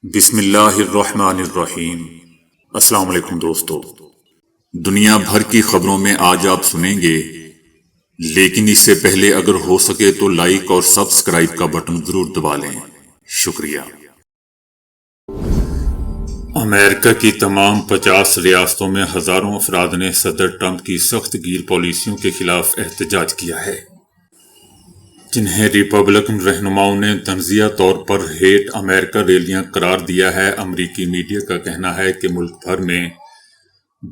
بسم اللہ الرحمن الرحیم۔ السلام علیکم دوستو، دنیا بھر کی خبروں میں آج آپ سنیں گے، لیکن اس سے پہلے اگر ہو سکے تو لائک اور سبسکرائب کا بٹن ضرور دبا لیں۔ شکریہ۔ امریکہ کی تمام 50 ریاستوں میں ہزاروں افراد نے صدر ٹرمپ کی سخت گیر پالیسیوں کے خلاف احتجاج کیا ہے، جنہیں ریپبلکن رہنماؤں نے تنزیہ طور پر ہیٹ امریکہ ریلیاں قرار دیا ہے۔ امریکی میڈیا کا کہنا ہے کہ ملک بھر میں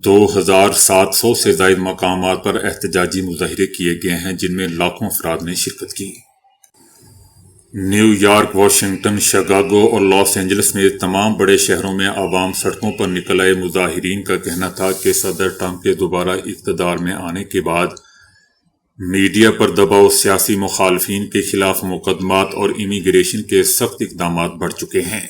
2700 سے زائد مقامات پر احتجاجی مظاہرے کیے گئے ہیں، جن میں لاکھوں افراد نے شرکت کی۔ نیو یارک، واشنگٹن، شکاگو اور لاس اینجلس میں تمام بڑے شہروں میں عوام سڑکوں پر نکل آئے۔ مظاہرین کا کہنا تھا کہ صدر ٹرمپ کے دوبارہ اقتدار میں آنے کے بعد میڈیا پر دباؤ، سیاسی مخالفین کے خلاف مقدمات اور امیگریشن کے سخت اقدامات بڑھ چکے ہیں۔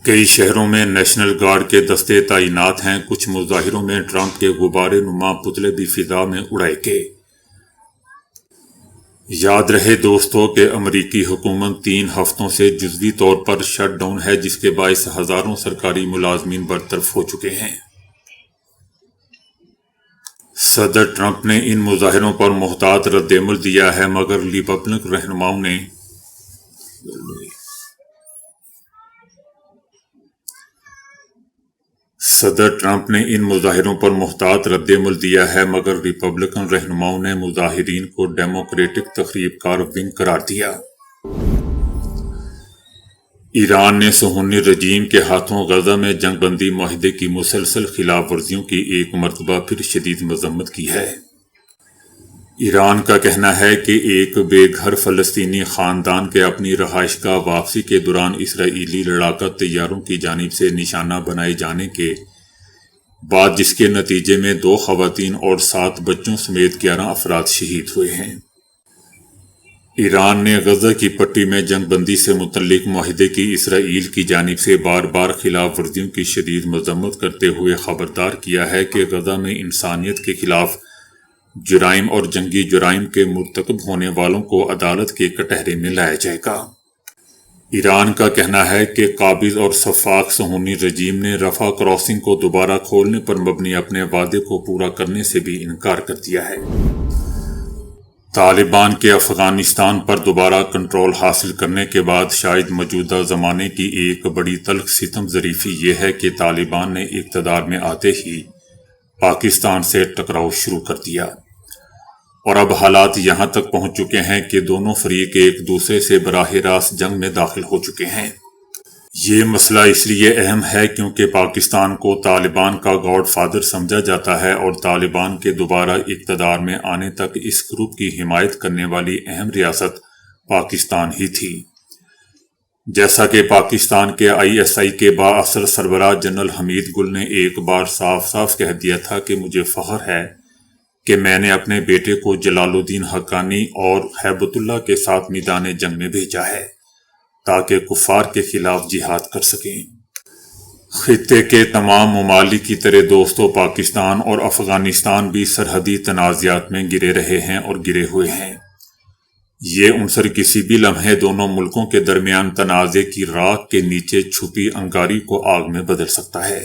کئی شہروں میں نیشنل گارڈ کے دستے تعینات ہیں۔ کچھ مظاہروں میں ٹرمپ کے غبارے نما پتلے بھی فضا میں اڑائے گئے۔ یاد رہے دوستو کہ امریکی حکومت 3 ہفتوں سے جزوی طور پر شٹ ڈاؤن ہے، جس کے باعث ہزاروں سرکاری ملازمین برطرف ہو چکے ہیں۔ صدر ٹرمپ نے ان مظاہروں پر محتاط رد عمل دیا ہے، مگر ریپبلکن رہنماؤں نے مظاہرین کو ڈیموکریٹک تخریب کار ونگ قرار دیا۔ ایران نے صہیونی رجیم کے ہاتھوں غزہ میں جنگ بندی معاہدے کی مسلسل خلاف ورزیوں کی ایک مرتبہ پھر شدید مذمت کی ہے۔ ایران کا کہنا ہے کہ ایک بے گھر فلسطینی خاندان کے اپنی رہائش گاہ واپسی کے دوران اسرائیلی لڑاکا طیاروں کی جانب سے نشانہ بنائے جانے کے بعد، جس کے نتیجے میں 2 خواتین اور 7 بچوں سمیت 11 افراد شہید ہوئے ہیں۔ ایران نے غزہ کی پٹی میں جنگ بندی سے متعلق معاہدے کی اسرائیل کی جانب سے بار بار خلاف ورزیوں کی شدید مذمت کرتے ہوئے خبردار کیا ہے کہ غزہ میں انسانیت کے خلاف جرائم اور جنگی جرائم کے مرتکب ہونے والوں کو عدالت کے کٹہرے میں لایا جائے گا۔ ایران کا کہنا ہے کہ قابض اور شفاق صہیونی رجیم نے رفح کراسنگ کو دوبارہ کھولنے پر مبنی اپنے وعدے کو پورا کرنے سے بھی انکار کر دیا ہے۔ طالبان کے افغانستان پر دوبارہ کنٹرول حاصل کرنے کے بعد شاید موجودہ زمانے کی ایک بڑی تلخ ستم ظریفی یہ ہے کہ طالبان نے اقتدار میں آتے ہی پاکستان سے ٹکراؤ شروع کر دیا، اور اب حالات یہاں تک پہنچ چکے ہیں کہ دونوں فریق ایک دوسرے سے براہ راست جنگ میں داخل ہو چکے ہیں۔ یہ مسئلہ اس لیے اہم ہے کیونکہ پاکستان کو طالبان کا گاڈ فادر سمجھا جاتا ہے، اور طالبان کے دوبارہ اقتدار میں آنے تک اس گروپ کی حمایت کرنے والی اہم ریاست پاکستان ہی تھی۔ جیسا کہ پاکستان کے ISI کے بااثر سربراہ جنرل حمید گل نے ایک بار صاف صاف کہہ دیا تھا کہ مجھے فخر ہے کہ میں نے اپنے بیٹے کو جلال الدین حقانی اور ہیبت اللہ کے ساتھ میدان جنگ میں بھیجا ہے تاکہ کفار کے خلاف جہاد کر سکیں۔ خطے کے تمام ممالک کی طرح دوستو، پاکستان اور افغانستان بھی سرحدی تنازعات میں گرے رہے ہیں اور گرے ہوئے ہیں۔ یہ عنصر کسی بھی لمحے دونوں ملکوں کے درمیان تنازع کی راکھ کے نیچے چھپی انگاری کو آگ میں بدل سکتا ہے،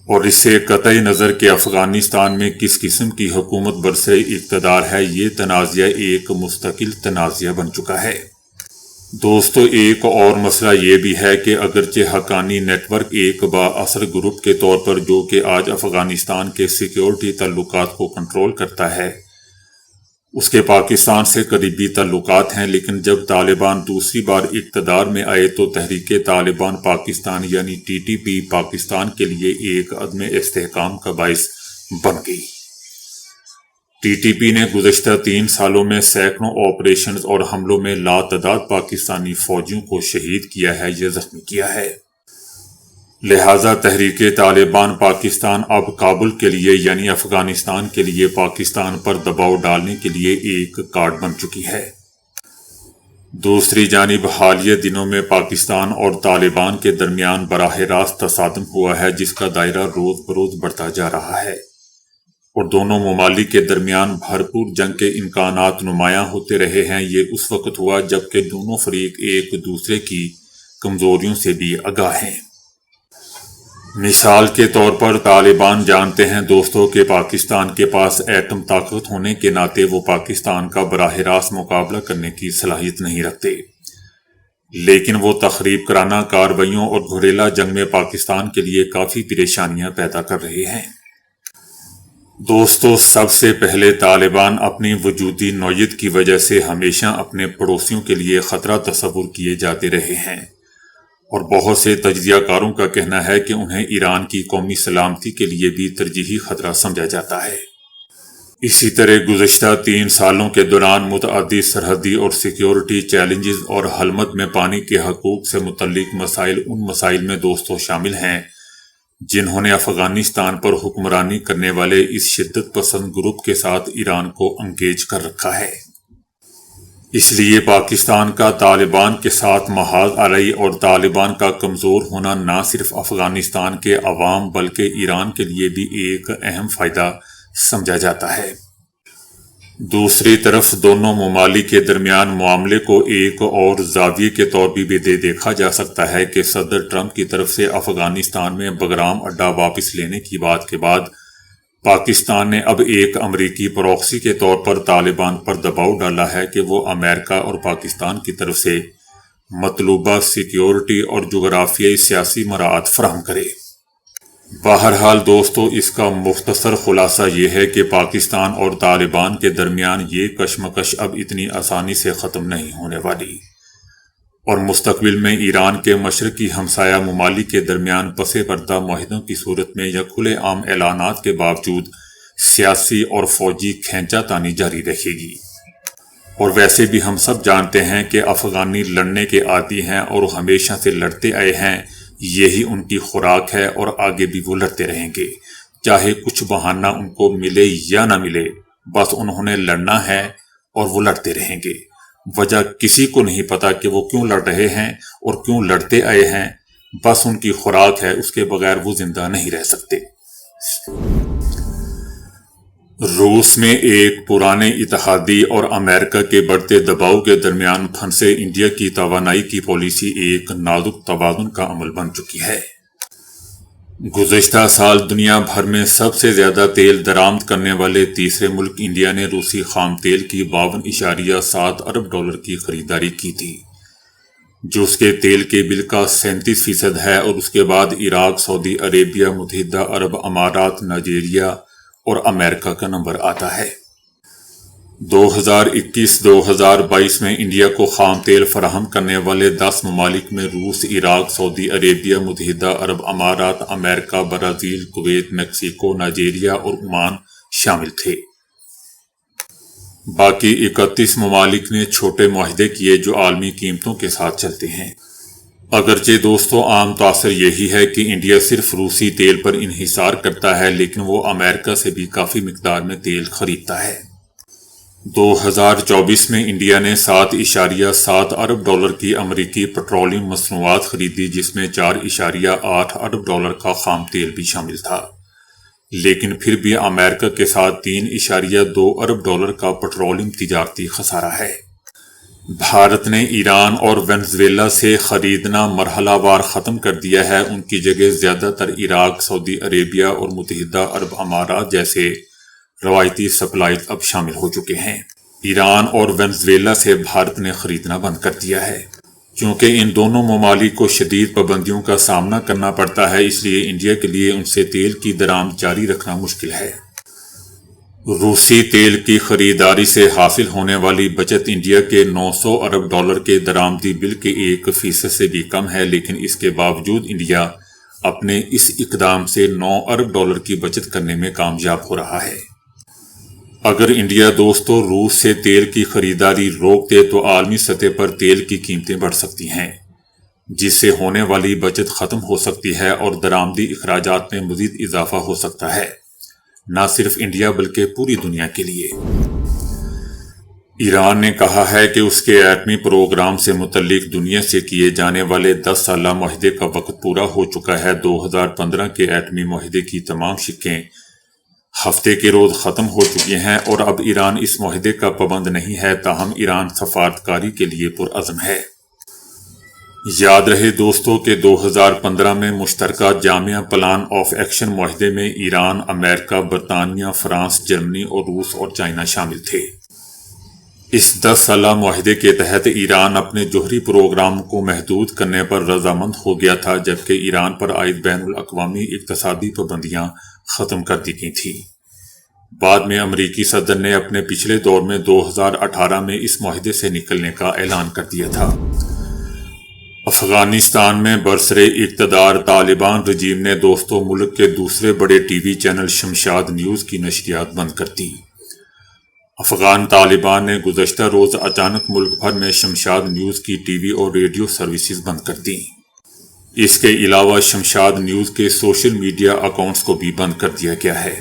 اور اس سے قطع نظر کہ افغانستان میں کس قسم کی حکومت برسر اقتدار ہے، یہ تنازع ایک مستقل تنازع بن چکا ہے۔ دوستو، ایک اور مسئلہ یہ بھی ہے کہ اگرچہ حقانی نیٹ ورک ایک بااثر گروپ کے طور پر جو کہ آج افغانستان کے سیکیورٹی تعلقات کو کنٹرول کرتا ہے، اس کے پاکستان سے قریبی تعلقات ہیں، لیکن جب طالبان دوسری بار اقتدار میں آئے تو تحریک طالبان پاکستان یعنی TTP پاکستان کے لیے ایک عدم استحکام کا باعث بن گئی۔ TTP نے گزشتہ 3 سالوں میں سینکڑوں آپریشنز اور حملوں میں لاتعداد پاکستانی فوجیوں کو شہید کیا ہے یا زخمی کیا ہے۔ لہٰذا تحریک طالبان پاکستان اب کابل کے لیے یعنی افغانستان کے لیے پاکستان پر دباؤ ڈالنے کے لیے ایک کارڈ بن چکی ہے۔ دوسری جانب حالیہ دنوں میں پاکستان اور طالبان کے درمیان براہ راست تصادم ہوا ہے، جس کا دائرہ روز بروز بڑھتا جا رہا ہے، اور دونوں ممالک کے درمیان بھرپور جنگ کے امکانات نمایاں ہوتے رہے ہیں۔ یہ اس وقت ہوا جبکہ دونوں فریق ایک دوسرے کی کمزوریوں سے بھی آگاہ ہیں۔ مثال کے طور پر طالبان جانتے ہیں دوستوں کہ پاکستان کے پاس ایٹم طاقت ہونے کے ناطے وہ پاکستان کا براہ راست مقابلہ کرنے کی صلاحیت نہیں رکھتے، لیکن وہ تخریب کرانہ کارروائیوں اور گھریلا جنگ میں پاکستان کے لیے کافی پریشانیاں پیدا کر رہے ہیں۔ دوستو، سب سے پہلے طالبان اپنی وجودی نوعیت کی وجہ سے ہمیشہ اپنے پڑوسیوں کے لیے خطرہ تصور کیے جاتے رہے ہیں، اور بہت سے تجزیہ کاروں کا کہنا ہے کہ انہیں ایران کی قومی سلامتی کے لیے بھی ترجیحی خطرہ سمجھا جاتا ہے۔ اسی طرح گزشتہ 3 سالوں کے دوران متعدد سرحدی اور سیکیورٹی چیلنجز اور حلمت میں پانی کے حقوق سے متعلق مسائل ان مسائل میں دوستو شامل ہیں جنہوں نے افغانستان پر حکمرانی کرنے والے اس شدت پسند گروپ کے ساتھ ایران کو انگیج کر رکھا ہے۔ اس لیے پاکستان کا طالبان کے ساتھ محاذ علیہ اور طالبان کا کمزور ہونا نہ صرف افغانستان کے عوام بلکہ ایران کے لیے بھی ایک اہم فائدہ سمجھا جاتا ہے۔ دوسری طرف دونوں ممالک کے درمیان معاملے کو ایک اور زاویے کے طور بھی دیکھا جا سکتا ہے کہ صدر ٹرمپ کی طرف سے افغانستان میں بگرام اڈہ واپس لینے کی بات کے بعد پاکستان نے اب ایک امریکی پروکسی کے طور پر طالبان پر دباؤ ڈالا ہے کہ وہ امریکہ اور پاکستان کی طرف سے مطلوبہ سیکیورٹی اور جغرافیائی سیاسی مراعات فراہم کرے۔ بہرحال دوستو، اس کا مختصر خلاصہ یہ ہے کہ پاکستان اور طالبان کے درمیان یہ کشمکش اب اتنی آسانی سے ختم نہیں ہونے والی، اور مستقبل میں ایران کے مشرقی ہمسایہ ممالک کے درمیان پس پردہ معاہدوں کی صورت میں یا کھلے عام اعلانات کے باوجود سیاسی اور فوجی کھینچا تانی جاری رہے گی۔ اور ویسے بھی ہم سب جانتے ہیں کہ افغانی لڑنے کے عادی ہیں اور ہمیشہ سے لڑتے آئے ہیں، یہی ان کی خوراک ہے اور آگے بھی وہ لڑتے رہیں گے، چاہے کچھ بہانہ ان کو ملے یا نہ ملے، بس انہوں نے لڑنا ہے اور وہ لڑتے رہیں گے۔ وجہ کسی کو نہیں پتا کہ وہ کیوں لڑ رہے ہیں اور کیوں لڑتے آئے ہیں، بس ان کی خوراک ہے، اس کے بغیر وہ زندہ نہیں رہ سکتے۔ روس میں ایک پرانے اتحادی اور امریکہ کے بڑھتے دباؤ کے درمیان پھنسے انڈیا کی توانائی کی پالیسی ایک نازک توازن کا عمل بن چکی ہے۔ گزشتہ سال دنیا بھر میں سب سے زیادہ تیل درآمد کرنے والے تیسرے ملک انڈیا نے روسی خام تیل کی 52.7 ارب ڈالر کی خریداری کی تھی، جو اس کے تیل کے بل کا 37% ہے، اور اس کے بعد عراق، سعودی عربیہ، متحدہ عرب امارات، نائجیریا اور امریکہ کا نمبر آتا ہے۔ 2021-2022 میں انڈیا کو خام تیل فراہم کرنے والے 10 ممالک میں روس، عراق، سعودی عربیہ، متحدہ عرب امارات، امریکہ، برازیل، کویت، میکسیکو، نائجیریا اور عمان شامل تھے۔ باقی 31 ممالک نے چھوٹے معاہدے کیے جو عالمی قیمتوں کے ساتھ چلتے ہیں۔ اگرچہ دوستو عام تاثر یہی ہے کہ انڈیا صرف روسی تیل پر انحصار کرتا ہے، لیکن وہ امریکہ سے بھی کافی مقدار میں تیل خریدتا ہے۔ 2024 میں انڈیا نے 7.7 ارب ڈالر کی امریکی پیٹرولیم مصنوعات خریدی، جس میں 4.8 ارب ڈالر کا خام تیل بھی شامل تھا، لیکن پھر بھی امریکہ کے ساتھ 3.2 ارب ڈالر کا پیٹرولیم تجارتی خسارہ ہے۔ بھارت نے ایران اور وینزویلا سے خریدنا مرحلہ وار ختم کر دیا ہے، ان کی جگہ زیادہ تر عراق، سعودی عربیہ اور متحدہ عرب امارات جیسے روایتی سپلائز اب شامل ہو چکے ہیں۔ ایران اور وینزویلا سے بھارت نے خریدنا بند کر دیا ہے۔ چونکہ ان دونوں ممالک کو شدید پابندیوں کا سامنا کرنا پڑتا ہے، اس لیے انڈیا کے لیے ان سے تیل کی درآمد جاری رکھنا مشکل ہے۔ روسی تیل کی خریداری سے حاصل ہونے والی بچت انڈیا کے 900 ارب ڈالر کے درآمدی بل کے 1% سے بھی کم ہے، لیکن اس کے باوجود انڈیا اپنے اس اقدام سے 9 ارب ڈالر کی بچت کرنے میں کامیاب ہو رہا ہے۔ اگر انڈیا دوستو روس سے تیل کی خریداری روک دے تو عالمی سطح پر تیل کی قیمتیں بڑھ سکتی ہیں، جس سے ہونے والی بچت ختم ہو سکتی ہے اور درآمدی اخراجات میں مزید اضافہ ہو سکتا ہے، نہ صرف انڈیا بلکہ پوری دنیا کے لیے۔ ایران نے کہا ہے کہ اس کے ایٹمی پروگرام سے متعلق دنیا سے کیے جانے والے 10 سالہ معاہدے کا وقت پورا ہو چکا ہے۔ 2015 کے ایٹمی معاہدے کی تمام شقیں ہفتے کے روز ختم ہو چکی ہیں اور اب ایران اس معاہدے کا پابند نہیں ہے، تاہم ایران سفارتکاری کے لیے پرعزم ہے۔ یاد رہے دوستوں کہ 2015 میں مشترکہ جامع پلان آف ایکشن معاہدے میں ایران، امریکہ، برطانیہ، فرانس، جرمنی اور روس اور چائنا شامل تھے۔ اس 10 سالہ معاہدے کے تحت ایران اپنے جوہری پروگرام کو محدود کرنے پر رضامند ہو گیا تھا، جبکہ ایران پر عائد بین الاقوامی اقتصادی پابندیاں ختم کر دی گئی تھیں۔ بعد میں امریکی صدر نے اپنے پچھلے دور میں 2018 میں اس معاہدے سے نکلنے کا اعلان کر دیا تھا۔ افغانستان میں برسر اقتدار طالبان رجیم نے دوستوں ملک کے دوسرے بڑے T V channel Shamshad news کی نشریات بند کر دی۔ افغان طالبان نے گزشتہ روز اچانک ملک بھر میں شمشاد نیوز کی ٹی وی اور ریڈیو سروسز بند کر دیں۔ اس کے علاوہ شمشاد نیوز کے سوشل میڈیا اکاؤنٹس کو بھی بند کر دیا گیا ہے۔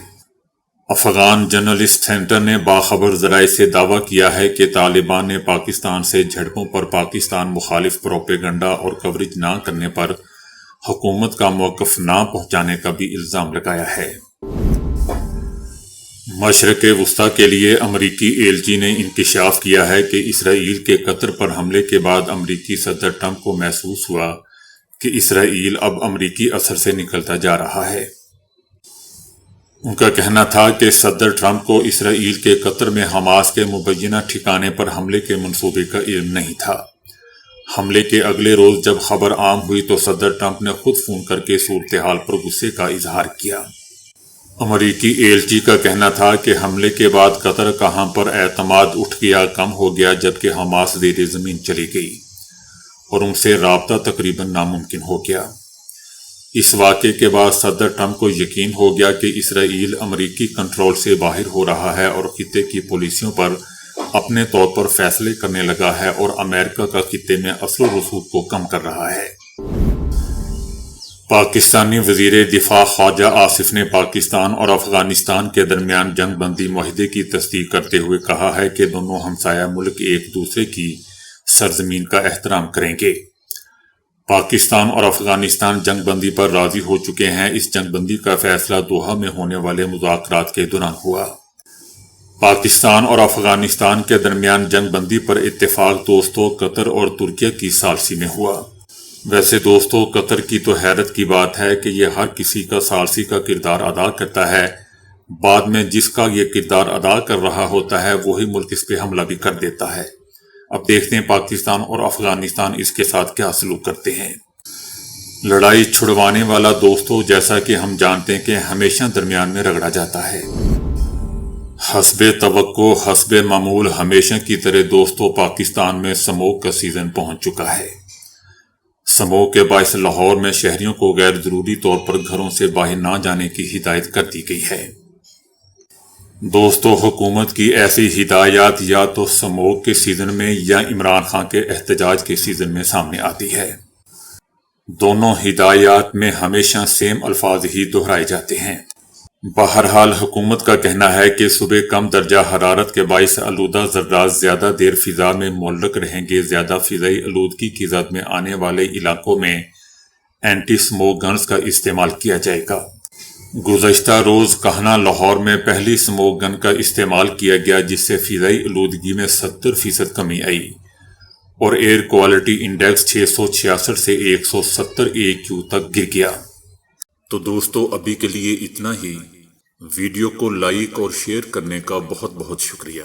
افغان جرنلسٹ سینٹر نے باخبر ذرائع سے دعویٰ کیا ہے کہ طالبان نے پاکستان سے جھڑپوں پر پاکستان مخالف پروپیگنڈا اور کوریج نہ کرنے پر حکومت کا موقف نہ پہنچانے کا بھی الزام لگایا ہے۔ مشرق وسطیٰ کے لیے امریکی ایلچی نے انکشاف کیا ہے کہ اسرائیل کے قطر پر حملے کے بعد امریکی صدر ٹرمپ کو محسوس ہوا کہ اسرائیل اب امریکی اثر سے نکلتا جا رہا ہے۔ ان کا کہنا تھا کہ صدر ٹرمپ کو اسرائیل کے قطر میں حماس کے مبینہ ٹھکانے پر حملے کے منصوبے کا علم نہیں تھا۔ حملے کے اگلے روز جب خبر عام ہوئی تو صدر ٹرمپ نے خود فون کر کے صورتحال پر غصے کا اظہار کیا۔ امریکی ایلچی کا کہنا تھا کہ حملے کے بعد قطر کہاں پر اعتماد اٹھ گیا، کم ہو گیا، جبکہ حماس زیر زمین چلی گئی اور ان سے رابطہ تقریباً ناممکن ہو گیا۔ اس واقعے کے بعد صدر ٹرمپ کو یقین ہو گیا کہ اسرائیل امریکی کنٹرول سے باہر ہو رہا ہے اور خطے کی پالیسیوں پر اپنے طور پر فیصلے کرنے لگا ہے اور امریکہ کا خطے میں اثر و رسوخ کو کم کر رہا ہے۔ پاکستانی وزیر دفاع خواجہ آصف نے پاکستان اور افغانستان کے درمیان جنگ بندی معاہدے کی تصدیق کرتے ہوئے کہا ہے کہ دونوں ہمسایہ ملک ایک دوسرے کی سرزمین کا احترام کریں گے۔ پاکستان اور افغانستان جنگ بندی پر راضی ہو چکے ہیں۔ اس جنگ بندی کا فیصلہ دوحہ میں ہونے والے مذاکرات کے دوران ہوا۔ پاکستان اور افغانستان کے درمیان جنگ بندی پر اتفاق دوستوں قطر اور ترکیہ کی ثالثی میں ہوا۔ ویسے دوستوں قطر کی تو حیرت کی بات ہے کہ یہ ہر کسی کا ثالثی کا کردار ادا کرتا ہے، بعد میں جس کا یہ کردار ادا کر رہا ہوتا ہے وہی ملک اس پہ حملہ بھی کر دیتا ہے۔ اب دیکھتے ہیں پاکستان اور افغانستان اس کے ساتھ کیا سلوک کرتے ہیں۔ لڑائی چھڑوانے والا دوستوں جیسا کہ ہم جانتے ہیں کہ ہمیشہ درمیان میں رگڑا جاتا ہے۔ حسب توقع حسب معمول ہمیشہ کی طرح دوستوں پاکستان میں سموگ کا سیزن پہنچ چکا ہے۔ سموگ کے باعث لاہور میں شہریوں کو غیر ضروری طور پر گھروں سے باہر نہ جانے کی ہدایت کر دی گئی ہے۔ دوستو حکومت کی ایسی ہدایات یا تو سموگ کے سیزن میں یا عمران خان کے احتجاج کے سیزن میں سامنے آتی ہے۔ دونوں ہدایات میں ہمیشہ سیم الفاظ ہی دہرائے جاتے ہیں۔ بہرحال حکومت کا کہنا ہے کہ صبح کم درجہ حرارت کے باعث آلودہ ذرات زیادہ دیر فضا میں معلق رہیں گے۔ زیادہ فضائی آلودگی کی زد میں آنے والے علاقوں میں اینٹی سموگ گنز کا استعمال کیا جائے گا۔ گزشتہ روز کہنا لاہور میں پہلی سموگ گن کا استعمال کیا گیا جس سے فضائی آلودگی میں 70% کمی آئی اور ایئر کوالٹی انڈیکس 666 سے 170 AQ تک گر گیا۔ تو دوستو ابھی کے لیے اتنا ہی۔ ویڈیو کو لائک اور شیئر کرنے کا بہت بہت شکریہ۔